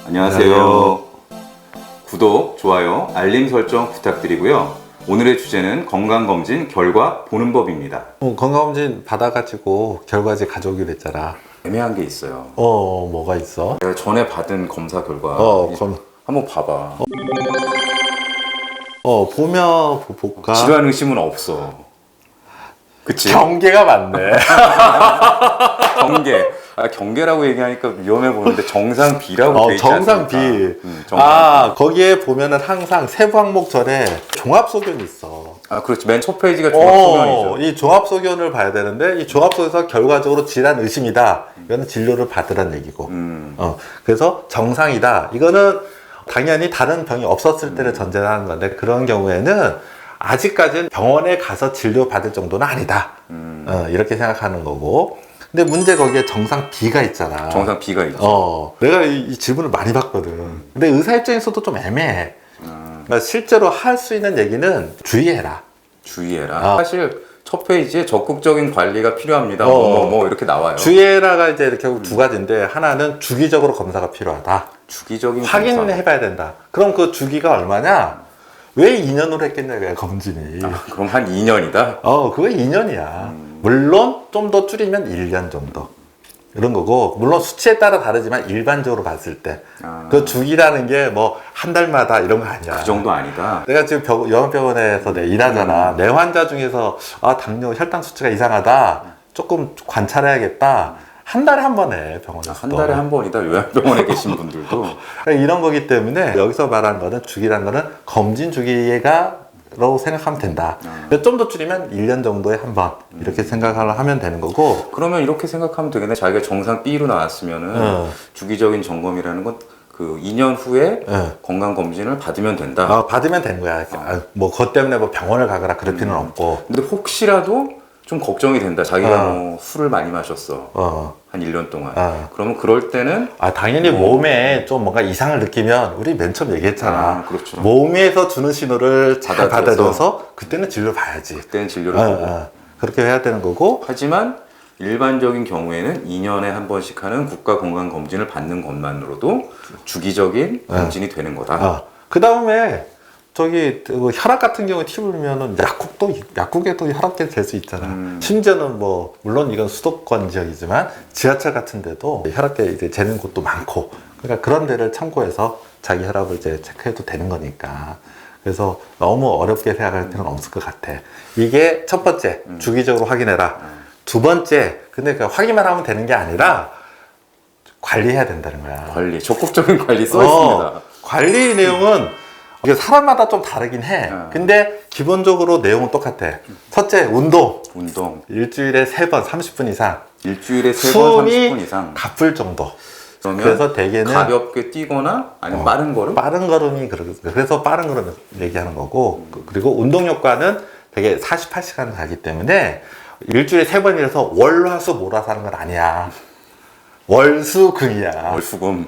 안녕하세요. 구독, 좋아요, 알림 설정 부탁드리고요. 오늘의 주제는 건강검진 결과 보는 법입니다. 건강검진 받아가지고 결과지 가져오기로 했잖아. 애매한 게 있어요. 뭐가 있어? 내가 전에 받은 검사 결과 한번 봐봐. 보면 볼까? 질환 의심은 없어. 그치? 경계가 많네. 경계. 경계라고 얘기하니까 위험해 보이는데 정상 B라고 돼 있지 정상 않습니까? B. 정상 B. 거기에 보면은 항상 세부 항목 전에 종합소견이 있어. 그렇지. 맨 첫 페이지가 종합소견이죠. 이 종합소견을 봐야 되는데 이 종합소견에서 결과적으로 질환 의심이다. 이거는 진료를 받으란 얘기고. 그래서 정상이다. 이거는 당연히 다른 병이 없었을 때를 전제로 하는 건데 그런 경우에는 아직까지는 병원에 가서 진료 받을 정도는 아니다. 이렇게 생각하는 거고. 근데 문제 거기에 정상 B가 있잖아. 정상 B가 있죠. 내가 이 질문을 많이 받거든. 근데 의사 입장에서도 좀 애매해. 그러니까 실제로 할 수 있는 얘기는 주의해라. 주의해라. 사실 첫 페이지에 적극적인 관리가 필요합니다. 이렇게 나와요. 주의해라가 이제 이렇게 두 가지인데 하나는 주기적으로 검사가 필요하다. 주기적인 확인을 해봐야 된다. 그럼 그 주기가 얼마냐? 왜 2년으로 했겠냐, 검진이. 그럼 한 2년이다? 그거 2년이야. 물론 좀 더 줄이면 1년 정도. 이런 거고, 물론 수치에 따라 다르지만 일반적으로 봤을 때. 그 주기라는 게 뭐 한 달마다 이런 거 아니야. 그 정도 아니다. 내가 지금 영업병원에서 일하잖아. 내 환자 중에서 당뇨, 혈당 수치가 이상하다. 조금 관찰해야겠다. 한 달에 한 번 해, 병원에서. 한 달에 한 번이다. 요양병원에 계신 분들도. 이런 거기 때문에 여기서 말하는 거는 주기라는 거는 검진 주기가로 생각하면 된다. 좀 더 줄이면 1년 정도에 한 번 이렇게 생각을 하면 되는 거고. 그러면 이렇게 생각하면 되겠네. 자기가 정상 B로 나왔으면은 주기적인 점검이라는 건 그 2년 후에 건강검진을 받으면 된다. 받으면 되는 거야. 그것 때문에 뭐 병원을 가거나 그럴 필요는 없고. 근데 혹시라도 좀 걱정이 된다. 자기가 뭐 술을 많이 마셨어. 한 1년 동안. 그러면 그럴 때는 당연히 몸에 좀 뭔가 이상을 느끼면 우리 맨 처음 얘기했잖아. 그렇죠. 몸에서 주는 신호를 잘 받아들여서 받아들여서 그때는 진료를 봐야지. 그때는 진료를 보고. 그렇게 해야 되는 거고. 하지만 일반적인 경우에는 2년에 한 번씩 하는 국가건강검진을 받는 것만으로도 주기적인 검진이 되는 거다. 그 다음에 혈압 같은 경우에 팁을 보면은 약국에도 혈압계 될 수 있잖아. 심지어는 물론 이건 수도권 지역이지만 지하철 같은 데도 혈압계 이제 재는 곳도 많고. 그러니까 그런 데를 참고해서 자기 혈압을 이제 체크해도 되는 거니까. 그래서 너무 어렵게 생각할 필요는 없을 것 같아. 이게 첫 번째, 주기적으로 확인해라. 두 번째, 근데 확인만 하면 되는 게 아니라 관리해야 된다는 거야. 관리, 적극적인 관리 써 있습니다. 관리 내용은 이게 사람마다 좀 다르긴 해. 근데 기본적으로 내용은 똑같아. 첫째, 운동. 일주일에 3번 30분 이상. 일주일에 3번 30분 이상. 가쁠 정도. 그래서 대개는 가볍게 뛰거나 아니면 빠른 걸음? 빠른 걸음이 그래서 빠른 걸음 얘기하는 거고. 그리고 운동 효과는 되게 48시간 가기 때문에 일주일에 3번이라서 월, 화, 수 몰아서 하는 건 아니야. 월수금이야. 월수금.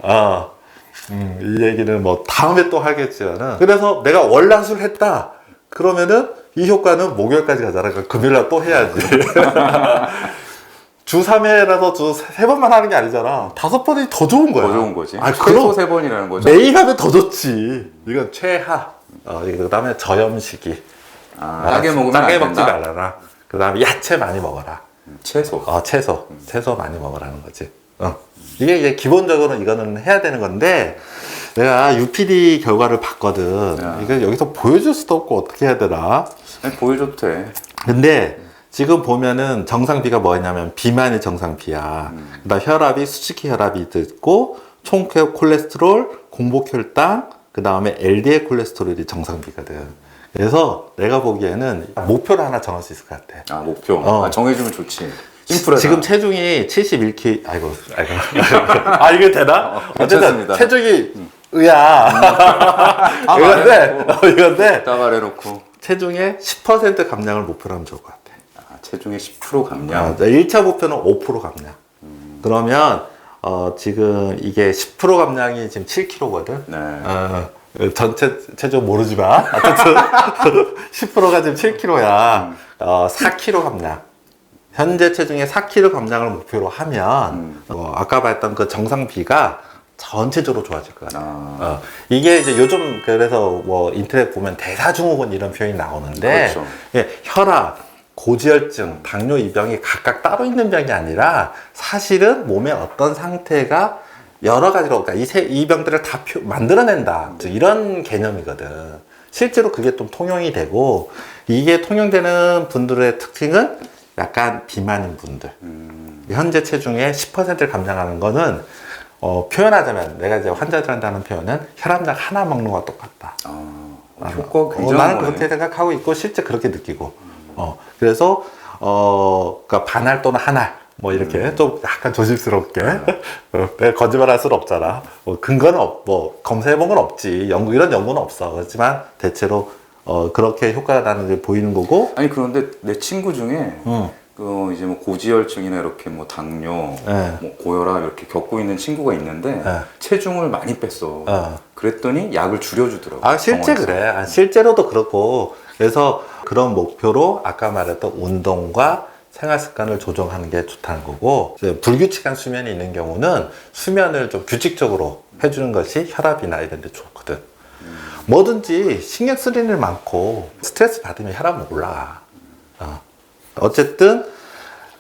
이 얘기는 다음에 또 하겠지만은. 그래서 내가 월화수를 했다. 그러면은 이 효과는 목요일까지 가잖아. 그러니까 금요일날 또 해야지. 주 3회라서 주 3번만 하는 게 아니잖아. 5번이 더 좋은 거야. 더 좋은 거지. 최소 3번이라는 거죠. 매일 하면 더 좋지. 이건 최하. 그 다음에 저염 시기. 짜게 먹으면 짜게 안 먹지 된다. 말아라. 그 다음에 야채 많이 먹어라. 채소. 채소 많이 먹으라는 거지. 이게 기본적으로 이거는 해야 되는 건데, 내가 UPD 결과를 봤거든. 이거 여기서 보여줄 수도 없고 어떻게 해야 되나? 보여줘도 돼. 근데 지금 보면은 정상 B가 뭐였냐면 비만이 정상 B야. 그다음 혈압이 수직히 혈압이 있고 총 콜레스테롤, 공복 혈당, 그 다음에 LDL 콜레스테롤이 정상 B거든. 그래서 내가 보기에는 목표를 하나 정할 수 있을 것 같아. 목표. 정해주면 좋지. 심플하다. 지금 체중이 71kg. 아이고. 이게 되나? 괜찮습니다. 체중이 이건데. 다 말해놓고. 체중의 10% 감량을 목표로 하면 좋을 것 같아. 체중의 10% 감량. 1차 목표는 5% 감량. 그러면 지금 이게 10% 감량이 지금 7kg거든. 전체 체중 모르지만 어쨌든 10%가 지금 7kg야. 4kg 감량. 현재 체중의 4kg 감량을 목표로 하면 아까 봤던 그 정상 B가 전체적으로 좋아질 것 같아요. 아, 이게 이제 요즘 그래서 뭐 인터넷 보면 대사증후군 이런 표현이 나오는데 그렇죠. 예, 혈압, 고지혈증, 당뇨 이 병이 각각 따로 있는 병이 아니라 사실은 몸의 어떤 상태가 여러 가지로 그러니까 이 병들을 다 만들어낸다 이런 개념이거든. 실제로 그게 좀 통용이 되고 이게 통용되는 분들의 특징은 약간 비만인 분들. 현재 체중의 10%를 감당하는 거는 표현하자면 내가 이제 환자들한테 하는 표현은 혈압약 하나 먹는 거와 똑같다. 효과가 굉장한 나는 거네. 그렇게 생각하고 있고 실제 그렇게 느끼고. 그래서 그러니까 반알 또는 한 알. 뭐 이렇게 좀 약간 조심스럽게 내가 거짓말할 수는 없잖아. 뭐 근거는 뭐 검사해본 건 없지. 이런 연구는 없어. 그렇지만 대체로 그렇게 효과가 나는 게 보이는 거고. 아니 그런데 내 친구 중에 그 이제 뭐 고지혈증이나 이렇게 뭐 당뇨, 네. 뭐 고혈압 이렇게 겪고 있는 친구가 있는데 네. 체중을 많이 뺐어. 그랬더니 약을 줄여주더라고. 실제 병원에서. 그래. 실제로도 그렇고. 그래서 그런 목표로 아까 말했던 운동과 생활 습관을 조정하는 게 좋다는 거고, 이제 불규칙한 수면이 있는 경우는 수면을 좀 규칙적으로 해주는 것이 혈압이나 이런 데 좋거든. 뭐든지 신경 쓸 일이 많고 스트레스 받으면 혈압은 올라가. 어쨌든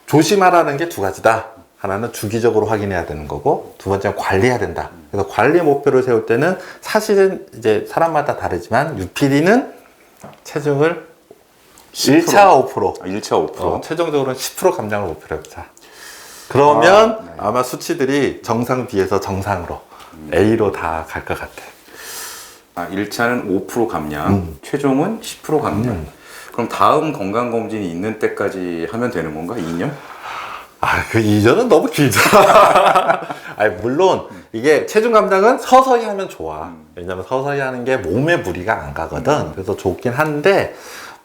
조심하라는 게 두 가지다. 하나는 주기적으로 확인해야 되는 거고, 두 번째는 관리해야 된다. 그래서 관리 목표를 세울 때는 사실은 이제 사람마다 다르지만 UPD는 체중을 1차 5%, 1차 5%. 최종적으로는 10% 감량을 목표로 해보자. 그러면 네. 아마 수치들이 정상 B에서 정상으로 A로 다 갈 것 같아. 1차는 5% 감량, 최종은 10% 감량. 그럼 다음 건강검진이 있는 때까지 하면 되는 건가? 2년? 그 이전은 너무 길잖아. 물론 이게 체중 감량은 서서히 하면 좋아. 왜냐면 서서히 하는 게 몸에 무리가 안 가거든. 그래서 좋긴 한데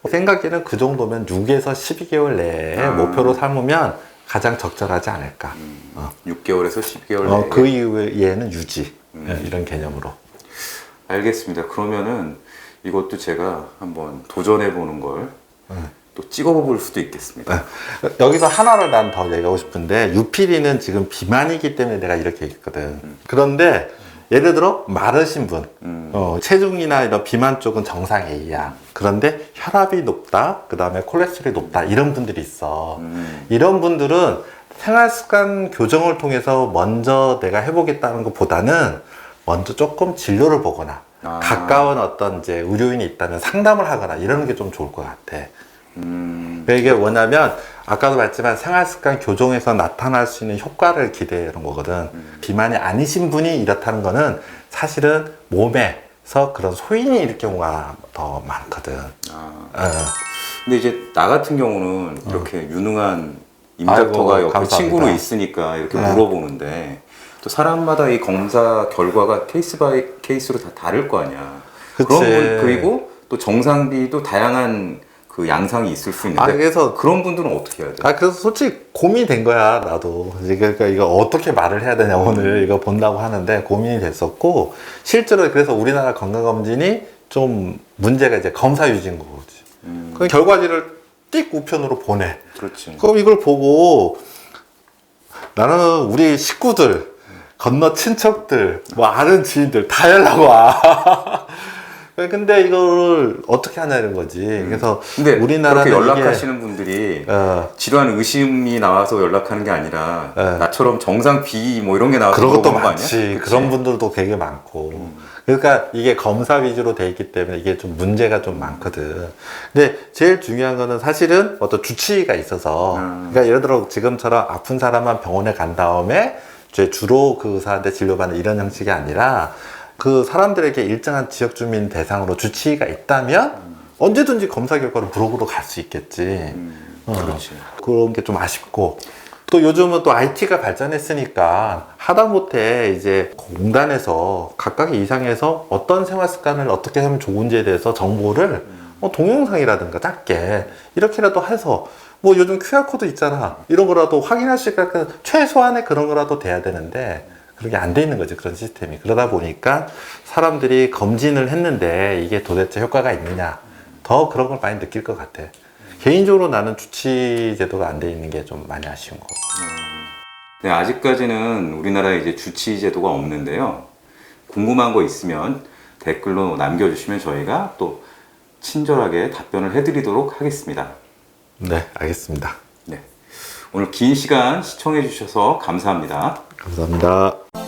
생각에는 그 정도면 6에서 12개월 내에 목표로 삼으면 가장 적절하지 않을까. 6개월에서 12개월 내에. 그 이후에는 유지. 이런 개념으로. 알겠습니다. 그러면은 이것도 제가 한번 도전해보는 걸 또 찍어볼 수도 있겠습니다. 여기서 하나를 난 더 얘기하고 싶은데 UPD는 지금 비만이기 때문에 내가 이렇게 얘기했거든. 그런데 예를 들어 마르신 분, 체중이나 이런 비만 쪽은 정상 A야. 그런데 혈압이 높다, 그 다음에 콜레스테롤이 높다 이런 분들이 있어. 이런 분들은 생활습관 교정을 통해서 먼저 내가 해보겠다는 것보다는 먼저 조금 진료를 보거나 가까운 어떤 이제 의료인이 있다면 상담을 하거나 이러는 게 좀 좋을 것 같아. 이게 뭐냐면 아까도 말했지만 생활습관 교정에서 나타날 수 있는 효과를 기대하는 거거든. 비만이 아니신 분이 이렇다는 거는 사실은 몸에서 그런 소인이 일으킬 경우가 더 많거든. 근데 이제 나 같은 경우는 이렇게 유능한 임닥터가 옆에 감사합니다. 친구로 있으니까 이렇게 물어보는데 또 사람마다 이 검사 결과가 케이스 바이 케이스로 다 다를 거 아니야. 그치. 그리고 또 정상비도 다양한 그 양상이 있을 수 있는데 그래서 그런 분들은 어떻게 해야 돼? 그래서 솔직히 고민된 거야 나도. 그러니까 이거 어떻게 말을 해야 되냐 오늘 이거 본다고 하는데 고민이 됐었고, 실제로 그래서 우리나라 건강검진이 좀 문제가 이제 검사 유지인 거지. 그 결과지를 띡 우편으로 보내. 그렇지. 그럼 이걸 보고 나는 우리 식구들, 건너 친척들, 뭐 아는 지인들 다 연락 와. 근데 이걸 어떻게 하냐는 거지. 그래서 근데 우리나라는 그렇게 연락하시는 분들이 질환 의심이 나와서 연락하는 게 아니라 나처럼 정상 B 뭐 이런 게 나와서 그런 것도 물어보는 거 많지. 아니야? 그런 분들도 되게 많고. 그러니까 이게 검사 위주로 돼 있기 때문에 이게 좀 문제가 좀 많거든. 근데 제일 중요한 거는 사실은 어떤 주치의가 있어서, 그러니까 예를 들어 지금처럼 아픈 사람만 병원에 간 다음에 주로 그 의사한테 진료받는 이런 형식이 아니라 그 사람들에게 일정한 지역 주민 대상으로 주치의가 있다면 언제든지 검사 결과를 물어보러 갈 수 있겠지. 그렇지. 그런 게 좀 아쉽고, 또 요즘은 또 IT가 발전했으니까 하다못해 이제 공단에서 각각의 이상에서 어떤 생활 습관을 어떻게 하면 좋은지에 대해서 정보를 동영상이라든가 짧게 이렇게라도 해서, 뭐 요즘 QR코드 있잖아, 이런 거라도 확인할 수 있게 최소한의 그런 거라도 돼야 되는데 그런 게 안 돼 있는 거지, 그런 시스템이. 그러다 보니까 사람들이 검진을 했는데 이게 도대체 효과가 있느냐, 더 그런 걸 많이 느낄 것 같아. 개인적으로 나는 주치 제도가 안 돼 있는 게 좀 많이 아쉬운 거. 네, 아직까지는 우리나라에 이제 주치의 제도가 없는데요. 궁금한 거 있으면 댓글로 남겨주시면 저희가 또 친절하게 답변을 해드리도록 하겠습니다. 네, 알겠습니다. 네, 오늘 긴 시간 시청해 주셔서 감사합니다. 감사합니다.